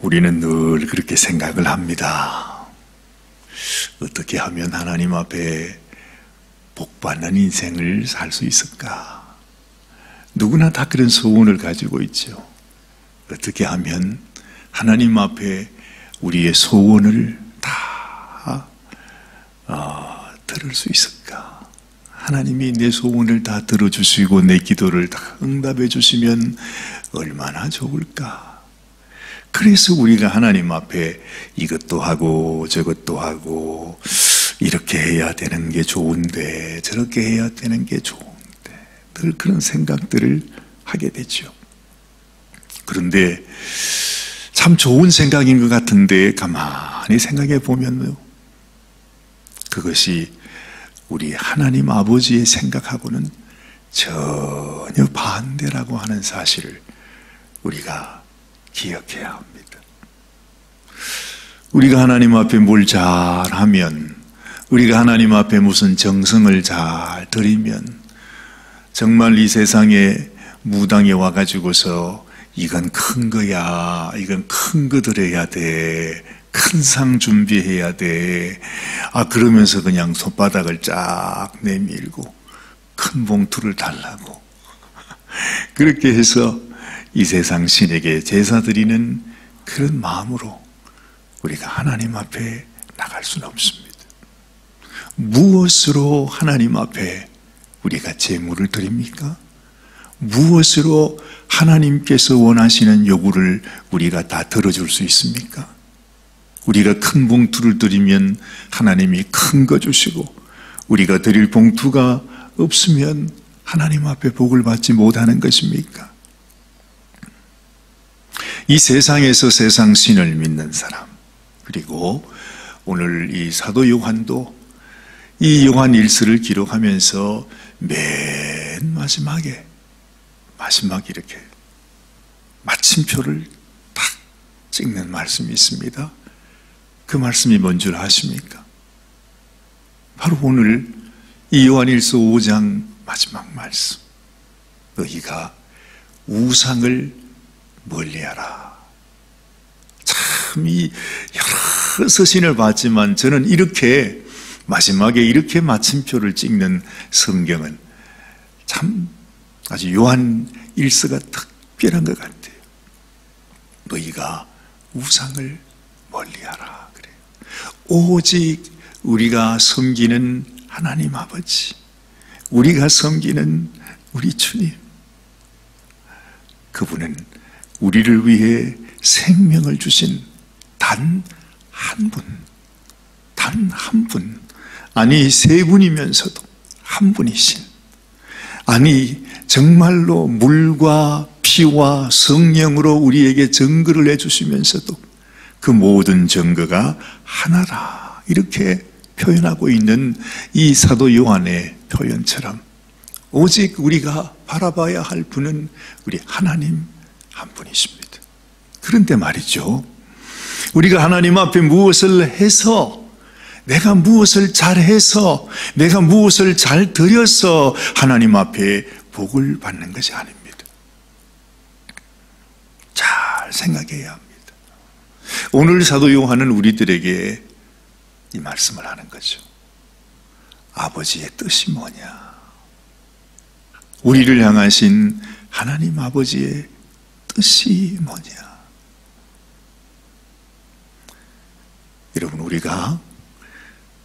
우리는 늘 그렇게 생각을 합니다. 어떻게 하면 하나님 앞에 복받는 인생을 살 수 있을까? 누구나 다 그런 소원을 가지고 있죠. 어떻게 하면 하나님 앞에 우리의 소원을 다 들을 수 있을까? 하나님이 내 소원을 다 들어주시고 내 기도를 다 응답해 주시면 얼마나 좋을까? 그래서 우리가 하나님 앞에 이것도 하고 저것도 하고 이렇게 해야 되는 게 좋은데 저렇게 해야 되는 게 좋은데 늘 그런 생각들을 하게 되죠. 그런데 참 좋은 생각인 것 같은데 가만히 생각해 보면요, 그것이 우리 하나님 아버지의 생각하고는 전혀 반대라고 하는 사실을 우리가 기억해야 합니다. 우리가 하나님 앞에 뭘 잘하면, 우리가 하나님 앞에 무슨 정성을 잘 드리면 정말 이 세상에 무당에 와가지고서 이건 큰 거야, 이건 큰 거 드려야 돼, 큰 상 준비해야 돼, 그러면서 그냥 손바닥을 쫙 내밀고 큰 봉투를 달라고 그렇게 해서 이 세상 신에게 제사 드리는 그런 마음으로 우리가 하나님 앞에 나갈 수는 없습니다. 무엇으로 하나님 앞에 우리가 제물을 드립니까? 무엇으로 하나님께서 원하시는 요구를 우리가 다 들어줄 수 있습니까? 우리가 큰 봉투를 드리면 하나님이 큰 거 주시고, 우리가 드릴 봉투가 없으면 하나님 앞에 복을 받지 못하는 것입니까? 이 세상에서 세상 신을 믿는 사람, 그리고 오늘 이 사도 요한도 이 요한 1서를 기록하면서 맨 마지막에 이렇게 마침표를 딱 찍는 말씀이 있습니다. 그 말씀이 뭔 줄 아십니까? 바로 오늘 이 요한 1서 5장 마지막 말씀, 너희가 우상을 멀리하라. 참 이 여러 서신을 봤지만 저는 이렇게 마지막에 이렇게 마침표를 찍는 성경은 참 아주 요한 1서가 특별한 것 같아요. 너희가 우상을 멀리하라 그래요. 오직 우리가 섬기는 하나님 아버지, 우리가 섬기는 우리 주님, 그분은 우리를 위해 생명을 주신 단 한 분, 아니 세 분이면서도 한 분이신, 아니 정말로 물과 피와 성령으로 우리에게 증거를 해주시면서도 그 모든 증거가 하나라, 이렇게 표현하고 있는 이 사도 요한의 표현처럼 오직 우리가 바라봐야 할 분은 우리 하나님 한 분이십니다. 그런데 말이죠, 우리가 하나님 앞에 무엇을 해서, 내가 무엇을 잘해서, 내가 무엇을 잘 드려서 하나님 앞에 복을 받는 것이 아닙니다. 잘 생각해야 합니다. 오늘 사도 요한은 우리들에게 이 말씀을 하는 거죠. 아버지의 뜻이 뭐냐? 우리를 향하신 하나님 아버지의 뜻이 뭐냐? 여러분, 우리가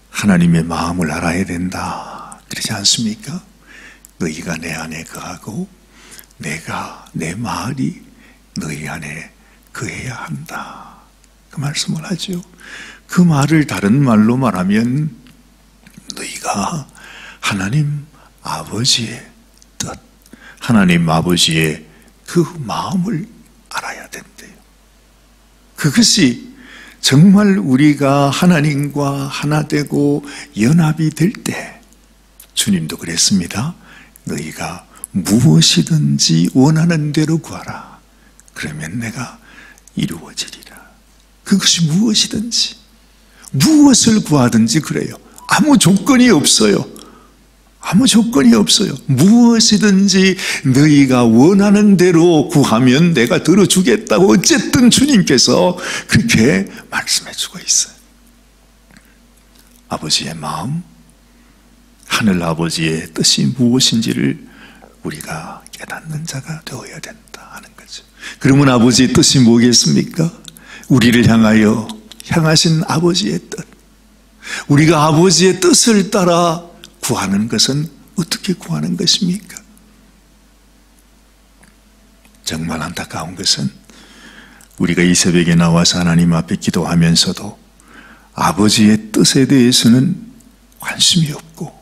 하나님의 마음을 알아야 된다, 그렇지 않습니까? 너희가 내 안에 거하고 내가, 내 말이 너희 안에 거해야 한다, 그 말씀을 하죠. 그 말을 다른 말로 말하면 너희가 하나님 아버지의 뜻, 하나님 아버지의 그 마음을 알아야 된대요. 그것이 정말 우리가 하나님과 하나 되고 연합이 될 때, 주님도 그랬습니다. 너희가 무엇이든지 원하는 대로 구하라. 그러면 내가 이루어지리라. 그것이 무엇이든지, 무엇을 구하든지 그래요. 아무 조건이 없어요. 아무 조건이 없어요. 무엇이든지 너희가 원하는 대로 구하면 내가 들어주겠다고 어쨌든 주님께서 그렇게 말씀해 주고 있어요. 아버지의 마음, 하늘 아버지의 뜻이 무엇인지를 우리가 깨닫는 자가 되어야 된다 하는 거죠. 그러면 아버지의 뜻이 뭐겠습니까? 우리를 향하여 향하신 아버지의 뜻. 우리가 아버지의 뜻을 따라 구하는 것은 어떻게 구하는 것입니까? 정말 안타까운 것은 우리가 이 새벽에 나와서 하나님 앞에 기도하면서도 아버지의 뜻에 대해서는 관심이 없고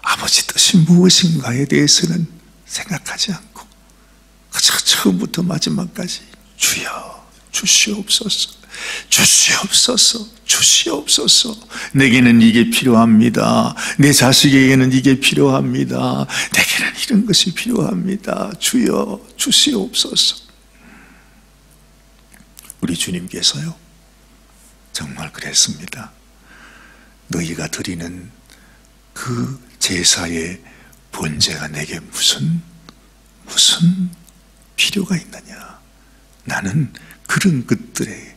아버지 뜻이 무엇인가에 대해서는 생각하지 않고 그저 처음부터 마지막까지 주여 주시옵소서, 주시옵소서, 주시옵소서. 내게는 이게 필요합니다. 내 자식에게는 이게 필요합니다. 내게는 이런 것이 필요합니다. 주여 주시옵소서. 우리 주님께서요 정말 그랬습니다. 너희가 드리는 그 제사의 본제가 내게 무슨 필요가 있느냐. 나는 그런 것들에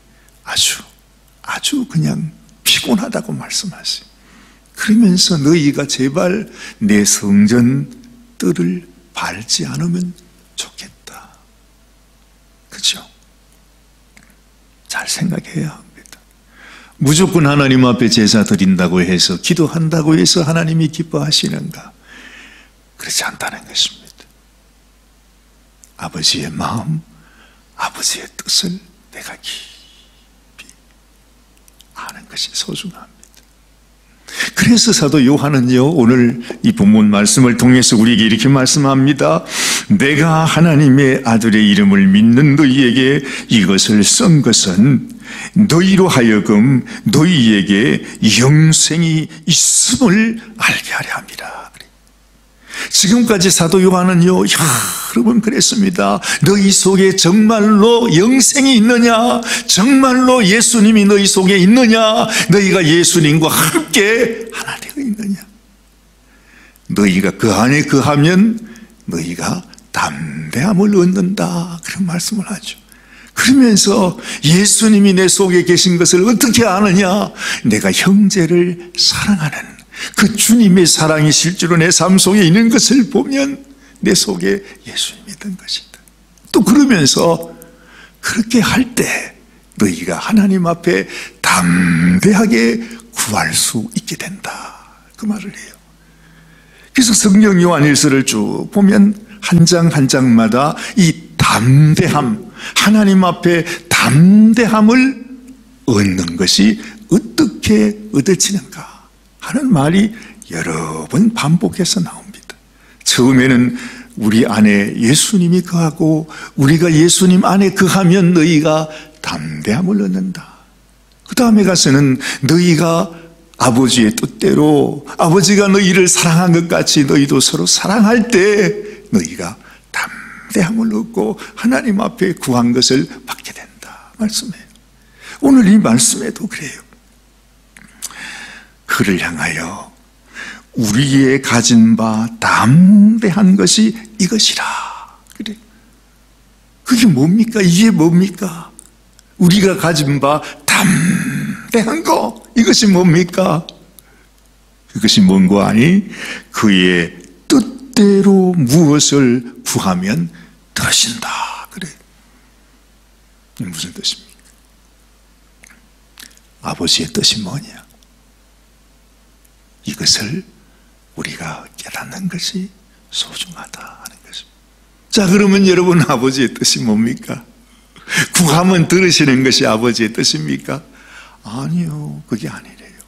아주 그냥 피곤하다고 말씀하시. 그러면서 너희가 제발 내 성전 뜰을 밟지 않으면 좋겠다. 그죠? 잘 생각해야 합니다. 무조건 하나님 앞에 제사 드린다고 해서 기도한다고 해서 하나님이 기뻐하시는가? 그렇지 않다는 것입니다. 아버지의 마음, 아버지의 뜻을 내가 깊이 아는 것이 소중합니다. 그래서 사도 요한은요 오늘 이 본문 말씀을 통해서 우리에게 이렇게 말씀합니다. 내가 하나님의 아들의 이름을 믿는 너희에게 이것을 쓴 것은 너희로 하여금 너희에게 영생이 있음을 알게 하려 함이라. 지금까지 사도 요한은요 여러 번 그랬습니다. 너희 속에 정말로 영생이 있느냐? 정말로 예수님이 너희 속에 있느냐? 너희가 예수님과 함께 하나 되어 있느냐? 너희가 그 안에 거하면 너희가 담대함을 얻는다, 그런 말씀을 하죠. 그러면서 예수님이 내 속에 계신 것을 어떻게 아느냐? 내가 형제를 사랑하는 그 주님의 사랑이 실제로 내 삶 속에 있는 것을 보면 내 속에 예수님이 있던 것이다. 또 그러면서 그렇게 할 때 너희가 하나님 앞에 담대하게 구할 수 있게 된다, 그 말을 해요. 그래서 성경 요한일서를 쭉 보면 한 장 한 장마다 이 담대함, 하나님 앞에 담대함을 얻는 것이 어떻게 얻어지는가 하는 말이 여러 번 반복해서 나옵니다. 처음에는 우리 안에 예수님이 거하고 우리가 예수님 안에 거하면 너희가 담대함을 얻는다. 그 다음에 가서는 너희가 아버지의 뜻대로 아버지가 너희를 사랑한 것 같이 너희도 서로 사랑할 때 너희가 담대함을 얻고 하나님 앞에 구한 것을 받게 된다 말씀해요. 오늘 이 말씀에도 그래요. 그를 향하여 우리의 가진 바 담대한 것이 이것이라. 그래. 그게 뭡니까? 이게 뭡니까? 우리가 가진 바 담대한 거, 이것이 뭡니까? 그것이 뭔고 아니? 그의 뜻대로 무엇을 구하면 들으신다. 그래. 이게 무슨 뜻입니까? 아버지의 뜻이 뭐냐? 이것을 우리가 깨닫는 것이 소중하다 하는 것입니다. 자, 그러면 여러분 아버지의 뜻이 뭡니까? 구하면 들으시는 것이 아버지의 뜻입니까? 아니요, 그게 아니래요.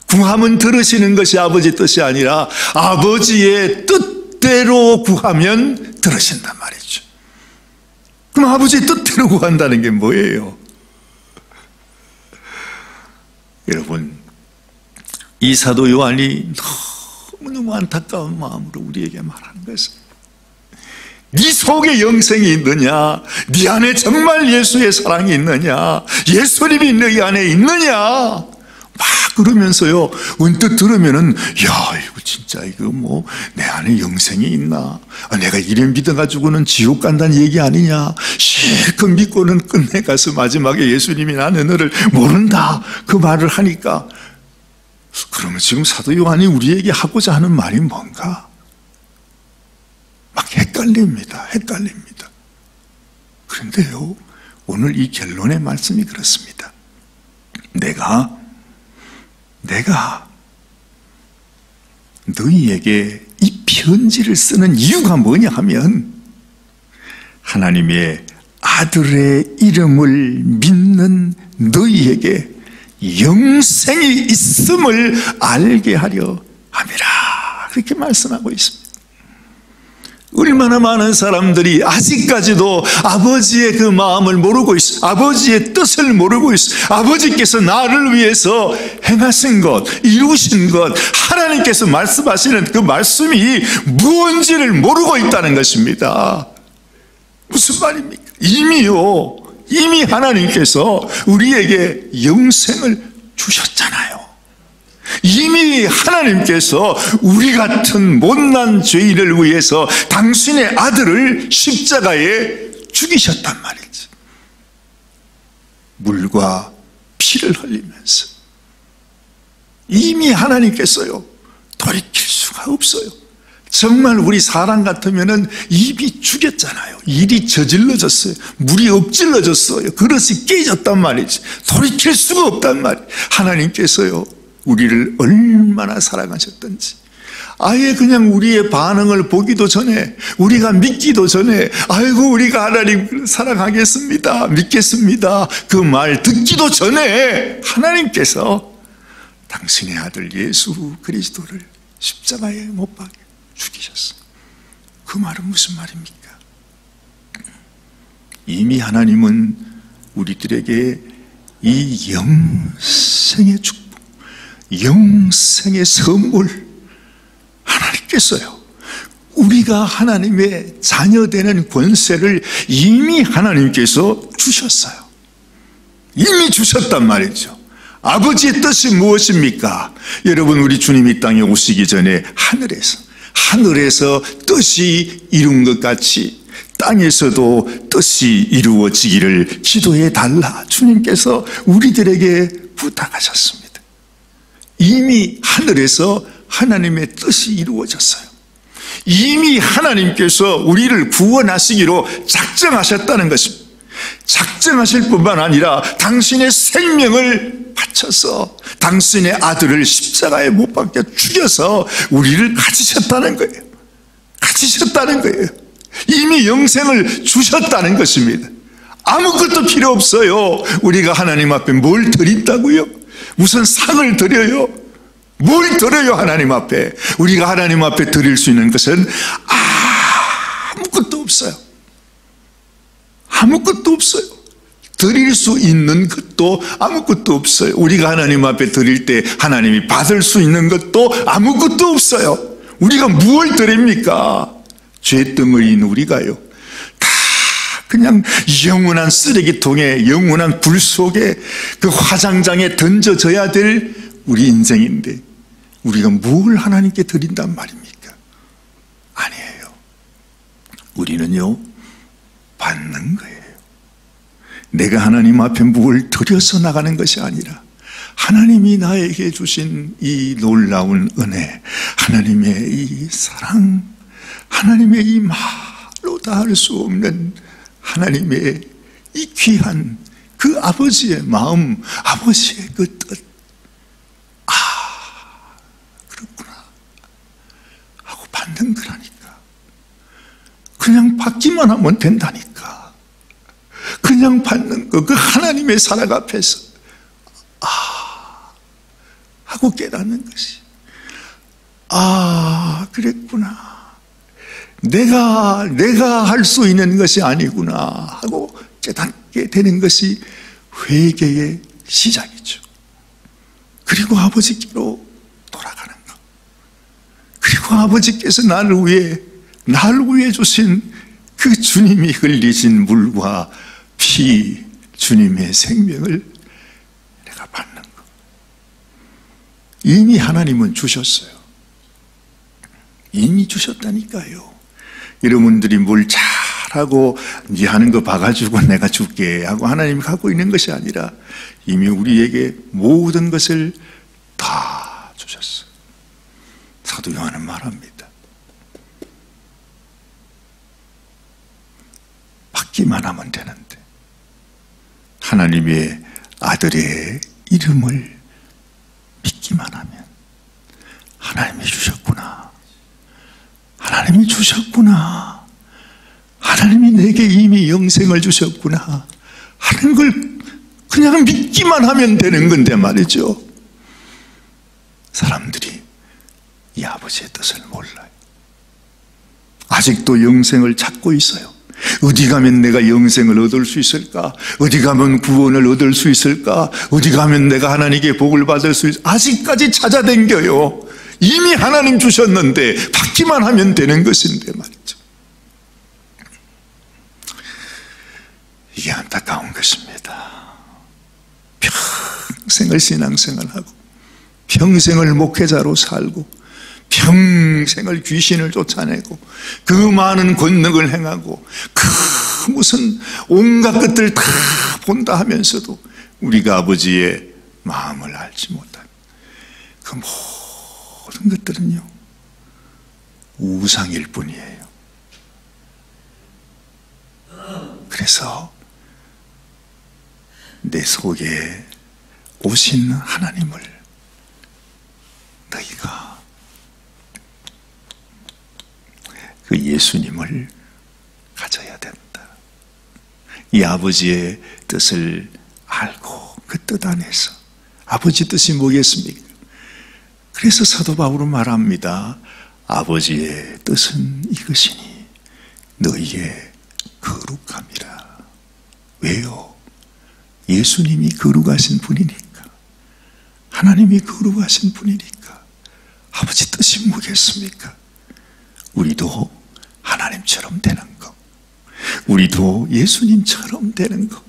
구하면 들으시는 것이 아버지의 뜻이 아니라 아버지의 뜻대로 구하면 들으신단 말이죠. 그럼 아버지의 뜻대로 구한다는 게 뭐예요? 여러분, 이 사도 요한이 너무너무 안타까운 마음으로 우리에게 말하는 것은 네 속에 영생이 있느냐? 네 안에 정말 예수의 사랑이 있느냐? 예수님이 너희 안에 있느냐? 막 그러면서요, 언뜻 들으면은, 야, 이거 진짜, 이거 뭐, 내 안에 영생이 있나? 내가 이래 믿어가지고는 지옥 간다는 얘기 아니냐? 실컷 믿고는 끝내 가서 마지막에 예수님이 나는 너를 모른다. 그 말을 하니까, 그러면 지금 사도 요한이 우리에게 하고자 하는 말이 뭔가? 막 헷갈립니다. 그런데요, 오늘 이 결론의 말씀이 그렇습니다. 내가 너희에게 이 편지를 쓰는 이유가 뭐냐 하면, 하나님의 아들의 이름을 믿는 너희에게 영생이 있음을 알게 하려 함이라. 그렇게 말씀하고 있습니다. 얼마나 많은 사람들이 아직까지도 아버지의 그 마음을 모르고 있어, 아버지의 뜻을 모르고 있어, 아버지께서 나를 위해서 행하신 것, 이루신 것, 하나님께서 말씀하시는 그 말씀이 무언지를 모르고 있다는 것입니다. 무슨 말입니까? 이미 하나님께서 우리에게 영생을 주셨잖아요. 이미 하나님께서 우리 같은 못난 죄인을 위해서 당신의 아들을 십자가에 죽이셨단 말이지. 물과 피를 흘리면서. 이미 하나님께서요, 돌이킬 수가 없어요. 정말 우리 사람 같으면은 입이 죽였잖아요. 일이 저질러졌어요. 물이 엎질러졌어요. 그릇이 깨졌단 말이지. 돌이킬 수가 없단 말이에요. 하나님께서요, 우리를 얼마나 사랑하셨던지, 아예 그냥 우리의 반응을 보기도 전에, 우리가 믿기도 전에, 아이고 우리가 하나님을 사랑하겠습니다, 믿겠습니다, 그 말 듣기도 전에 하나님께서 당신의 아들 예수 그리스도를 십자가에 못 박혀 죽이셨어. 그 말은 무슨 말입니까? 이미 하나님은 우리들에게 이 영생의 축복, 영생의 선물, 하나님께서요, 우리가 하나님의 자녀되는 권세를 이미 하나님께서 주셨어요. 이미 주셨단 말이죠. 아버지의 뜻이 무엇입니까? 여러분, 우리 주님이 이 땅에 오시기 전에 하늘에서 뜻이 이룬 것 같이 땅에서도 뜻이 이루어지기를 기도해 달라 주님께서 우리들에게 부탁하셨습니다. 이미 하늘에서 하나님의 뜻이 이루어졌어요. 이미 하나님께서 우리를 구원하시기로 작정하셨다는 것입니다. 작정하실 뿐만 아니라 당신의 생명을 바쳐서 당신의 아들을 십자가에 못 박혀 죽여서 우리를 가지셨다는 거예요. 가지셨다는 거예요. 이미 영생을 주셨다는 것입니다. 아무것도 필요 없어요. 우리가 하나님 앞에 뭘 드린다고요? 무슨 상을 드려요? 뭘 드려요? 하나님 앞에. 우리가 하나님 앞에 드릴 수 있는 것은 아무것도 없어요. 아무것도 없어요. 드릴 수 있는 것도 아무것도 없어요. 우리가 하나님 앞에 드릴 때 하나님이 받을 수 있는 것도 아무것도 없어요. 우리가 무엇을 드립니까? 죄덩어리인 우리가요, 다 그냥 영원한 쓰레기통에, 영원한 불 속에, 그 화장장에 던져져야 될 우리 인생인데, 우리가 뭘 하나님께 드린단 말입니까? 아니에요. 우리는요, 받는 거예요. 내가 하나님 앞에 뭘 드려서 나가는 것이 아니라 하나님이 나에게 주신 이 놀라운 은혜, 하나님의 이 사랑, 하나님의 이 말로 다 할 수 없는 하나님의 이 귀한 그 아버지의 마음, 아버지의 그 뜻, 그렇구나 하고 받는 거라니까. 그냥 받기만 하면 된다니까. 그냥 받는 거, 그 하나님의 사랑 앞에서 하고 깨닫는 것이, 그랬구나, 내가 할 수 있는 것이 아니구나 하고 깨닫게 되는 것이 회개의 시작이죠. 그리고 아버지께로 돌아가는 것, 그리고 아버지께서 나를 위해 주신 그 주님이 흘리신 물과 피, 주님의 생명을 내가 받는 것. 이미 하나님은 주셨어요. 이미 주셨다니까요. 여러분들이 뭘 잘하고 네 하는 거 봐가지고 내가 줄게 하고 하나님이 갖고 있는 것이 아니라 이미 우리에게 모든 것을 다 주셨어요. 사도 요한은 말합니다. 받기만 하면 되는데 하나님의 아들의 이름을 믿기만 하면 하나님이 주셨구나. 하나님이 주셨구나. 하나님이 내게 이미 영생을 주셨구나 하는 걸 그냥 믿기만 하면 되는 건데 말이죠. 사람들이 이 아버지의 뜻을 몰라요. 아직도 영생을 찾고 있어요. 어디 가면 내가 영생을 얻을 수 있을까? 어디 가면 구원을 얻을 수 있을까? 어디 가면 내가 하나님께 복을 받을 수 있을까? 아직까지 찾아댕겨요. 이미 하나님 주셨는데 받기만 하면 되는 것인데 말이죠. 이게 안타까운 것입니다. 평생을 신앙생활하고 평생을 목회자로 살고 평생을 귀신을 쫓아내고 그 많은 권능을 행하고 그 무슨 온갖 것들 다 본다 하면서도 우리가 아버지의 마음을 알지 못한 그 모든 것들은요 우상일 뿐이에요. 그래서 내 속에 오신 하나님을 너희가 그 예수님을 가져야 된다. 이 아버지의 뜻을 알고 그 뜻 안에서 아버지 뜻이 뭐겠습니까? 그래서 사도 바울은 말합니다. 아버지의 뜻은 이것이니 너희의 거룩함이라. 왜요? 예수님이 거룩하신 분이니까. 하나님이 거룩하신 분이니까. 아버지 뜻이 뭐겠습니까? 우리도 하나님처럼 되는 것, 우리도 예수님처럼 되는 것.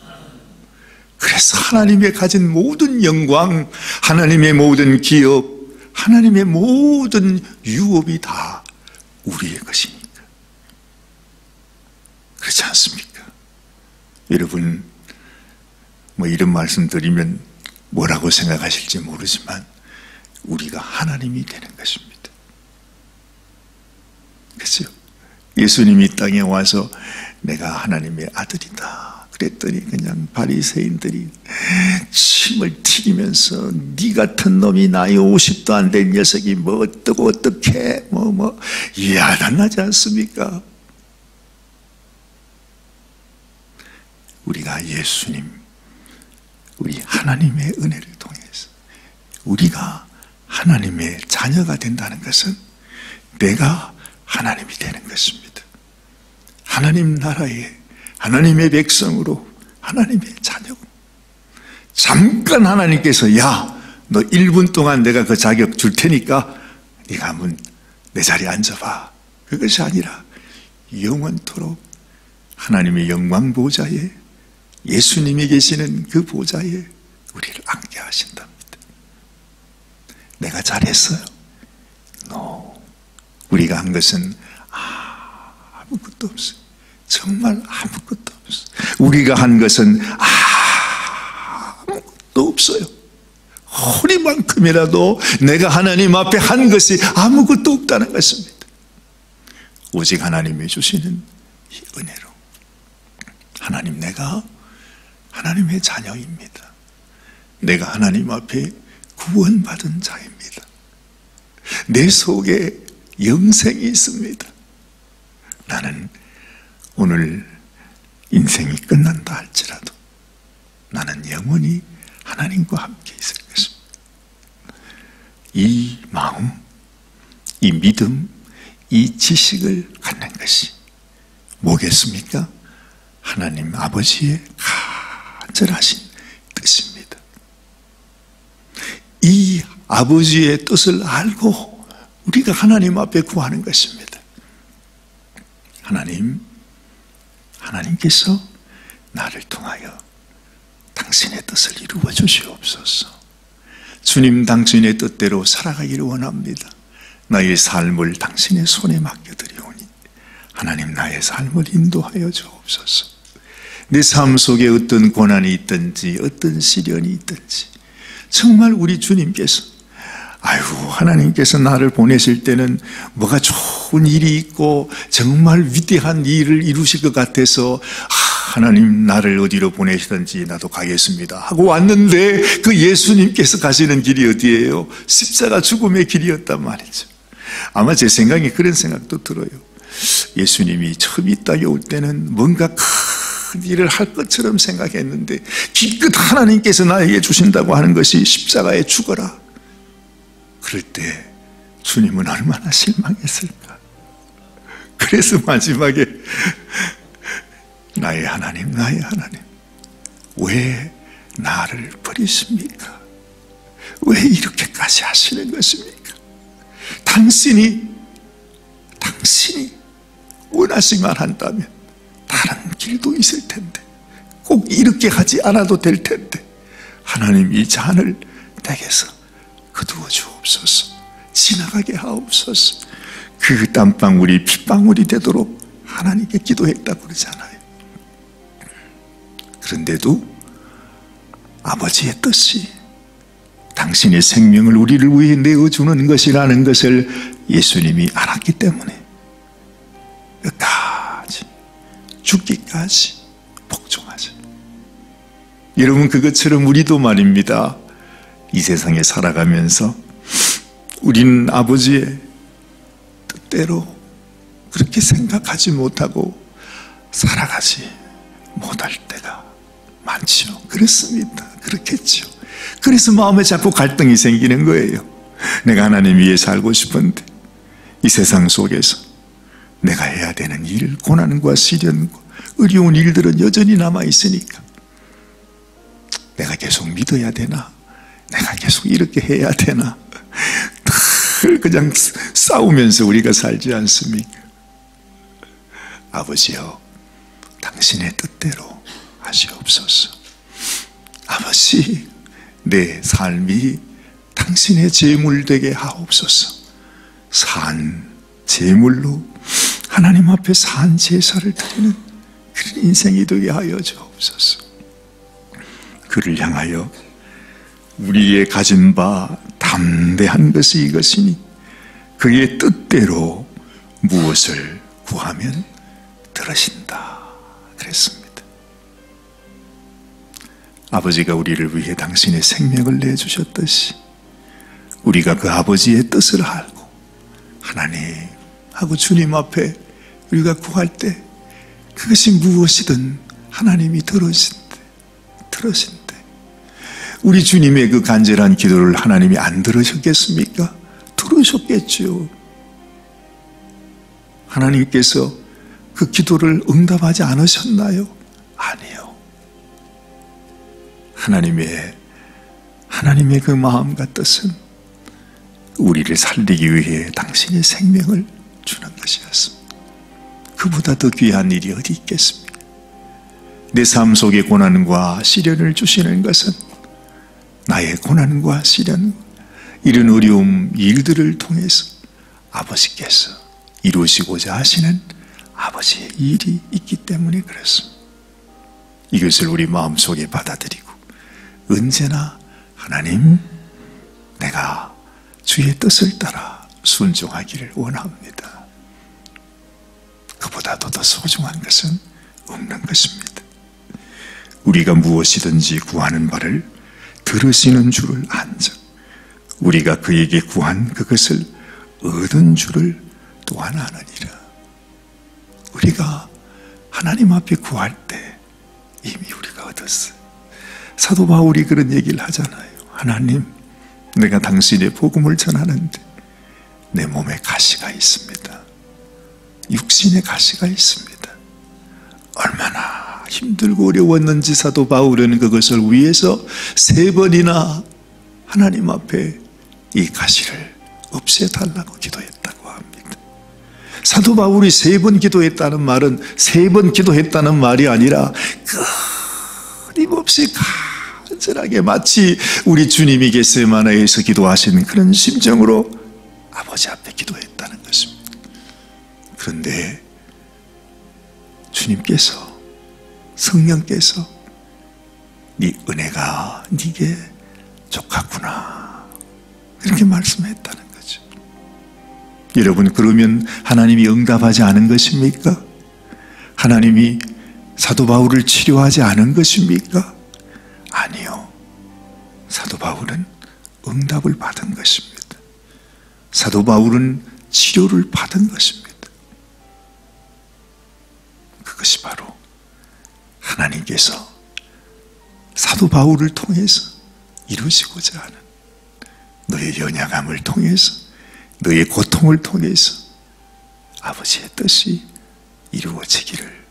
그래서 하나님의 가진 모든 영광, 하나님의 모든 기업, 하나님의 모든 유업이 다 우리의 것이니까. 그렇지 않습니까? 여러분 뭐 이런 말씀 드리면 뭐라고 생각하실지 모르지만 우리가 하나님이 되는 것입니다. 그렇죠? 예수님이 이 땅에 와서 내가 하나님의 아들이다 그랬더니 그냥 바리새인들이 침을 튀기면서 네 같은 놈이 나이 50도 안 된 녀석이 뭐 어떠고 어떻게 야단나지 않습니까? 우리가 예수님, 우리 하나님의 은혜를 통해서 우리가 하나님의 자녀가 된다는 것은 내가 하나님이 되는 것입니다. 하나님 나라에 하나님의 백성으로 하나님의 자녀. 잠깐 하나님께서 야, 너 1분 동안 내가 그 자격 줄 테니까 네가 한번 내 자리에 앉아봐. 그것이 아니라 영원토록 하나님의 영광 보좌에 예수님이 계시는 그 보좌에 우리를 앉게 하신답니다. 내가 잘했어요? No. 우리가 한 것은 아무것도 없어요. 정말 아무것도 없어요. 우리가 한 것은 아무것도 없어요. 허리만큼이라도 내가 하나님 앞에 한 것이 아무것도 없다는 것입니다. 오직 하나님이 주시는 이 은혜로 하나님, 내가 하나님의 자녀입니다. 내가 하나님 앞에 구원받은 자입니다. 내 속에 영생이 있습니다. 나는 오늘 인생이 끝난다 할지라도 나는 영원히 하나님과 함께 있을 것입니다. 이 마음, 이 믿음, 이 지식을 갖는 것이 뭐겠습니까? 하나님 아버지의 간절하신 뜻입니다. 이 아버지의 뜻을 알고 우리가 하나님 앞에 구하는 것입니다. 하나님께서 나를 통하여 당신의 뜻을 이루어 주시옵소서. 주님 당신의 뜻대로 살아가기를 원합니다. 나의 삶을 당신의 손에 맡겨드리오니 하나님 나의 삶을 인도하여 주옵소서. 내 삶 속에 어떤 고난이 있든지 어떤 시련이 있든지 정말 우리 주님께서 하나님께서 나를 보내실 때는 뭐가 좋은 일이 있고 정말 위대한 일을 이루실 것 같아서 하나님 나를 어디로 보내시든지 나도 가겠습니다 하고 왔는데 그 예수님께서 가시는 길이 어디예요? 십자가 죽음의 길이었단 말이죠. 아마 제 생각에 그런 생각도 들어요. 예수님이 처음 이 땅에 올 때는 뭔가 큰 일을 할 것처럼 생각했는데 기껏 하나님께서 나에게 주신다고 하는 것이 십자가에 죽어라. 그럴 때 주님은 얼마나 실망했을까. 그래서 마지막에 나의 하나님 왜 나를 버리십니까? 왜 이렇게까지 하시는 것입니까? 당신이 원하시만 한다면 다른 길도 있을 텐데 꼭 이렇게 하지 않아도 될 텐데 하나님 이 잔을 내게서 거두어 주옵소서. 지나가게 하옵소서. 그 땀방울이 핏방울이 되도록 하나님께 기도했다고 그러잖아요. 그런데도 아버지의 뜻이 당신의 생명을 우리를 위해 내어주는 것이라는 것을 예수님이 알았기 때문에 끝까지 죽기까지 복종하죠. 여러분, 그것처럼 우리도 말입니다. 이 세상에 살아가면서 우리는 아버지의 뜻대로 그렇게 생각하지 못하고 살아가지 못할 때가 많지요. 그렇습니다. 그렇겠죠. 그래서 마음에 자꾸 갈등이 생기는 거예요. 내가 하나님 위해 살고 싶은데 이 세상 속에서 내가 해야 되는 일, 고난과 시련과 어려운 일들은 여전히 남아있으니까 내가 계속 믿어야 되나? 내가 계속 이렇게 해야 되나? 늘 그냥 싸우면서 우리가 살지 않습니까? 아버지여, 당신의 뜻대로 하시옵소서. 아버지, 내 삶이 당신의 제물 되게 하옵소서. 산 제물로 하나님 앞에 산 제사를 드리는 그런 인생이 되게 하여 주옵소서. 그를 향하여 우리의 가진 바 담대한 것이 이것이니 그의 뜻대로 무엇을 구하면 들으신다 그랬습니다. 아버지가 우리를 위해 당신의 생명을 내주셨듯이 우리가 그 아버지의 뜻을 알고 하나님하고 주님 앞에 우리가 구할 때 그것이 무엇이든 하나님이 들으신대. 우리 주님의 그 간절한 기도를 하나님이 안 들으셨겠습니까? 들으셨겠죠. 하나님께서 그 기도를 응답하지 않으셨나요? 아니요. 하나님의 그 마음과 뜻은 우리를 살리기 위해 당신의 생명을 주는 것이었습니다. 그보다 더 귀한 일이 어디 있겠습니까? 내 삶 속에 고난과 시련을 주시는 것은 나의 고난과 시련, 이런 어려움, 일들을 통해서 아버지께서 이루시고자 하시는 아버지의 일이 있기 때문에 그렇습니다. 이것을 우리 마음속에 받아들이고 언제나 하나님, 내가 주의 뜻을 따라 순종하기를 원합니다. 그보다도 더 소중한 것은 없는 것입니다. 우리가 무엇이든지 구하는 바를 들으시는 줄을 안즉 우리가 그에게 구한 그것을 얻은 줄을 또한 아느니라. 우리가 하나님 앞에 구할 때 이미 우리가 얻었어요. 사도 바울이 그런 얘기를 하잖아요. 하나님, 내가 당신의 복음을 전하는데 내 몸에 가시가 있습니다. 육신에 가시가 있습니다. 얼마나 힘들고 어려웠는지 사도 바울은 그것을 위해서 3번이나 하나님 앞에 이 가시를 없애달라고 기도했다고 합니다. 사도 바울이 3번 기도했다는 말은 3번 기도했다는 말이 아니라 끊임없이 간절하게 마치 우리 주님이 겟세마네에서 기도하신 그런 심정으로 아버지 앞에 기도했다는 것입니다. 그런데 주님께서, 성령께서 네 은혜가 네게 족하구나 이렇게 말씀했다는 거죠. 여러분, 그러면 하나님이 응답하지 않은 것입니까? 하나님이 사도 바울을 치료하지 않은 것입니까? 아니요. 사도 바울은 응답을 받은 것입니다. 사도 바울은 치료를 받은 것입니다. 그것이 바로 하나님께서 사도 바울을 통해서 이루시고자 하는 너의 연약함을 통해서, 너의 고통을 통해서 아버지의 뜻이 이루어지기를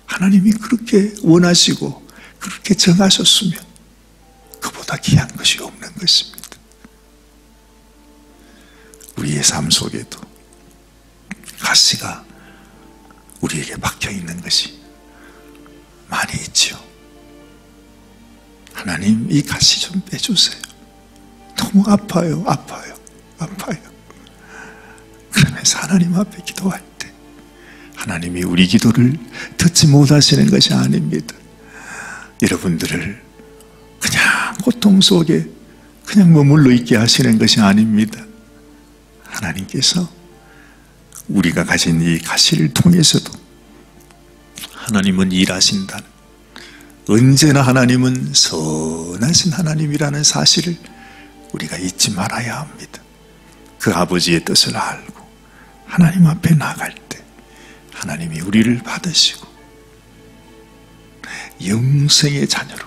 하나님이 그렇게 원하시고 그렇게 정하셨으면 그보다 귀한 것이 없는 것입니다. 우리의 삶 속에도 가시가 우리에게 박혀 있는 것이 많이 있지요. 하나님, 이 가시 좀 빼주세요. 너무 아파요. 그러면서 하나님 앞에 기도할 때 하나님이 우리 기도를 듣지 못하시는 것이 아닙니다. 여러분들을 그냥 고통 속에 그냥 머물러 있게 하시는 것이 아닙니다. 하나님께서 우리가 가진 이 가시를 통해서도 하나님은 일하신다는, 언제나 하나님은 선하신 하나님이라는 사실을 우리가 잊지 말아야 합니다. 그 아버지의 뜻을 알고 하나님 앞에 나갈 때 하나님이 우리를 받으시고 영생의 자녀로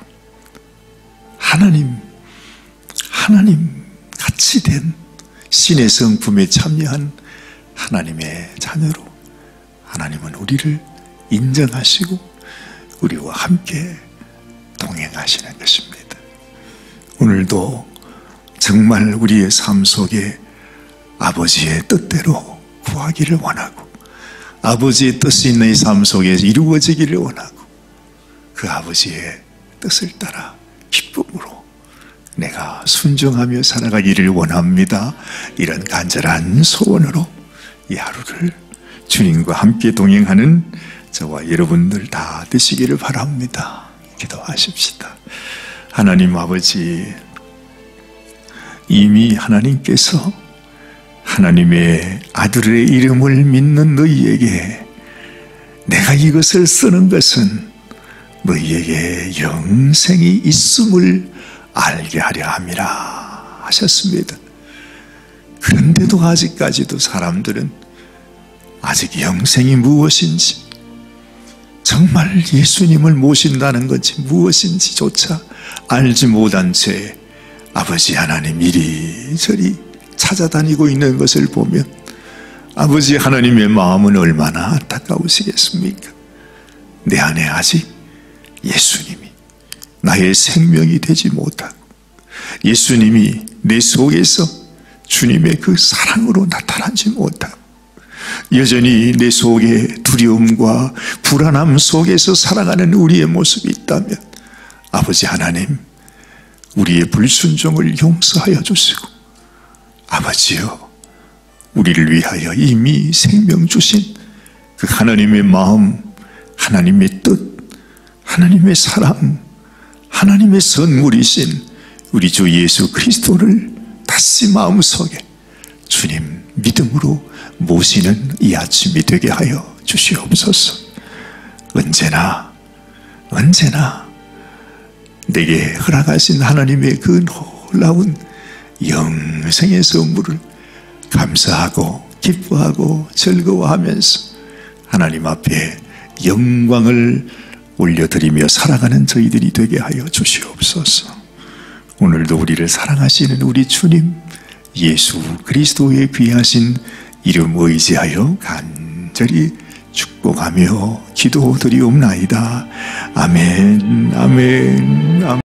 하나님 같이 된 신의 성품에 참여한 하나님의 자녀로 하나님은 우리를 인정하시고 우리와 함께 동행하시는 것입니다. 오늘도 정말 우리의 삶 속에 아버지의 뜻대로 구하기를 원하고 아버지의 뜻이 내 삶 속에 이루어지기를 원하고 그 아버지의 뜻을 따라 기쁨으로 내가 순종하며 살아가기를 원합니다. 이런 간절한 소원으로 이 하루를 주님과 함께 동행하는 저와 여러분들 다 되시기를 바랍니다. 기도하십시다. 하나님 아버지, 이미 하나님께서 하나님의 아들의 이름을 믿는 너희에게 내가 이것을 쓰는 것은 너희에게 영생이 있음을 알게 하려 함이라 하셨습니다. 그런데도 아직까지도 사람들은 아직 영생이 무엇인지, 정말 예수님을 모신다는 것이 무엇인지조차 알지 못한 채 아버지 하나님 이리저리 찾아다니고 있는 것을 보면 아버지 하나님의 마음은 얼마나 안타까우시겠습니까? 내 안에 아직 예수님이 나의 생명이 되지 못하고 예수님이 내 속에서 주님의 그 사랑으로 나타나지 못하고 여전히 내 속에 두려움과 불안함 속에서 살아가는 우리의 모습이 있다면 아버지 하나님, 우리의 불순종을 용서하여 주시고 아버지여, 우리를 위하여 이미 생명 주신 그 하나님의 마음, 하나님의 뜻, 하나님의 사랑, 하나님의 선물이신 우리 주 예수 그리스도를 다시 마음속에 주님 믿음으로 모시는 이 아침이 되게 하여 주시옵소서. 언제나 내게 허락하신 하나님의 그 놀라운 영생의 선물을 감사하고 기뻐하고 즐거워하면서 하나님 앞에 영광을 올려드리며 살아가는 저희들이 되게 하여 주시옵소서. 오늘도 우리를 사랑하시는 우리 주님 예수 그리스도의 귀하신 이름 의지하여 간절히 축복하며 기도드리옵나이다. 아멘, 아멘, 아멘.